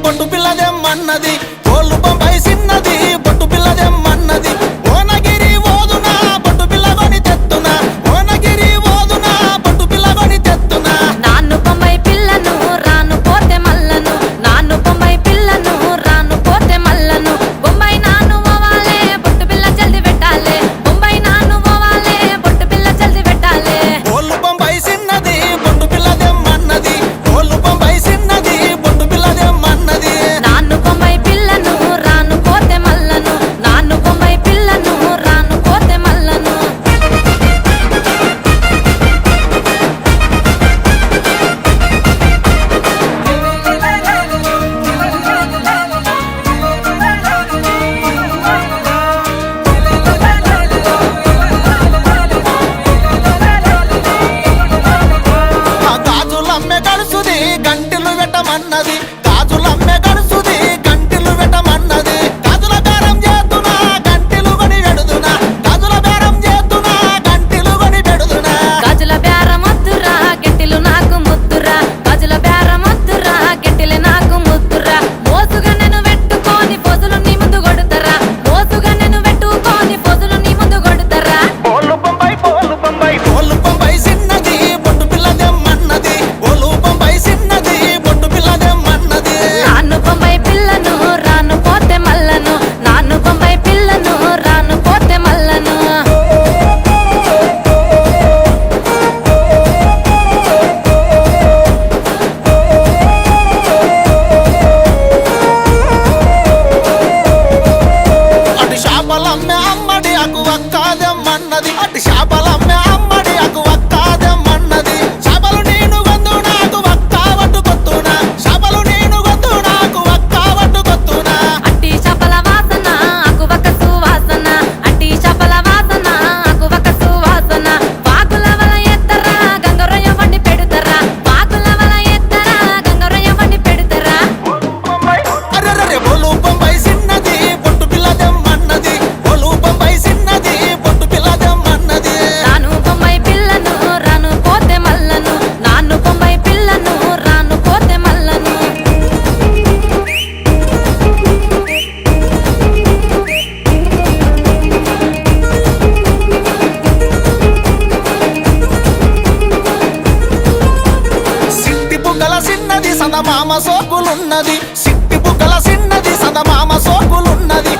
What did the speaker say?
బొట్టు పిల్లదెమ్మన్నది కోళ్ళు బొంబాయి సిన్నది బొట్టు పిల్లదెమ్మన్నది ఓనగిరి ఓదునా బొట్టు పిల్లగొని తెత్తునా ఓనగిరి ఓదునా బొట్టు పిల్లగొని తెత్తునా నాన్ను బొంబాయి పిల్లను రాను పోతే మల్లను నాన్ను బొంబాయి పిల్లను రాను పోతే మల్లను బొంబాయి నాను పోవాలే బొట్టు పిల్ల జల్ది పెట్టాలే బొంబాయి నాను పోవాలే బొట్టు పిల్ల జల్ది పెట్టాలే కోళ్ళు బొంబాయి సిన్నది బొట్టు పిల్లదెమ్మన్నది కోళ్ళు బొంబాయి సిన్నది బొట్టు పిల్లదెమ్మన్నది నాన్ను బొంబాయి పిల్లను రాను పోతే మల్లను నాన్ను బొంబాయి పిల్లను రాను పోతే మల్లను ఆ గాజులమ్మె గడుసుది గంటిలు పెట్టమన్నది గాజులమ్మె గడుసుది గంటిలు పెట్టమన్నది గాజుల బేరం చేతున్నా గంటిలు కొని పెడుతున్నా గాజుల బేరం చేతున్నా గంటిలు కొని పెడుతున్నా గాజుల బేరమొద్దురా గెట్టిలు నాకు ముద్దురా గాజుల బేరమొద్దురా గెట్టిలు నాకు ముద్దురా మోసుగా నేను పెట్టుకొని పొదులు నీ ముందు కొడుతారా మోసుగా నేను పెట్టుకొని పొదులు నీ ముందు కొడుతారా కోళ్ళు బొంబాయి సిన్నది బొట్టు పిల్లదెమ్మన్నది కోళ్ళు బొంబాయి సిన్నది బొట్టు పిల్లదెమ్మన్నది నాన్ను బొంబాయి పిల్లను రాను పోతే మల్లను నాన్ను బొంబాయి పిల్లను రాను పోతే మల్లను అటు చేపలమ్మె అమ్మడి అకు వక్కాదెమ్మన్నది అటు చేపలమ్మె అమ్మడి అకు వక్కాదెమ్మన్నది చేపలు నేను గొంతు నాకు వక్కా పట్టుకొత్తునా చేపలు నేను గొంతు నాకు వక్కా పట్టుకొత్తునా అట్టి చేపల వాసన అకువక సువాసన అట్టి చేపల వాసన అకువక సువాసన వాకుల వల ఎత్తరా గంగరయ్య వండి పెడుతరా వాకుల వల ఎత్తరా గంగరయ్య వండి పెడుతరా అరెరెరె బోలు బొంబాయి సిన్నది బొట్టు పిల్లదెమ్మన్నది బోలు బొంబాయి సిన్నది బొట్టు పిల్లదెమ్మన్నది నాను బొంబాయి పిల్లను రాను పోతే మల్లను నాన్ను బొంబాయి పిల్లను రాను పోతే మల్లను సిట్టి బుగ్గల సిన్నది సదమామ సోకులున్నది సిట్టి బుగ్గల సిన్నది సదమామ సోకులున్నది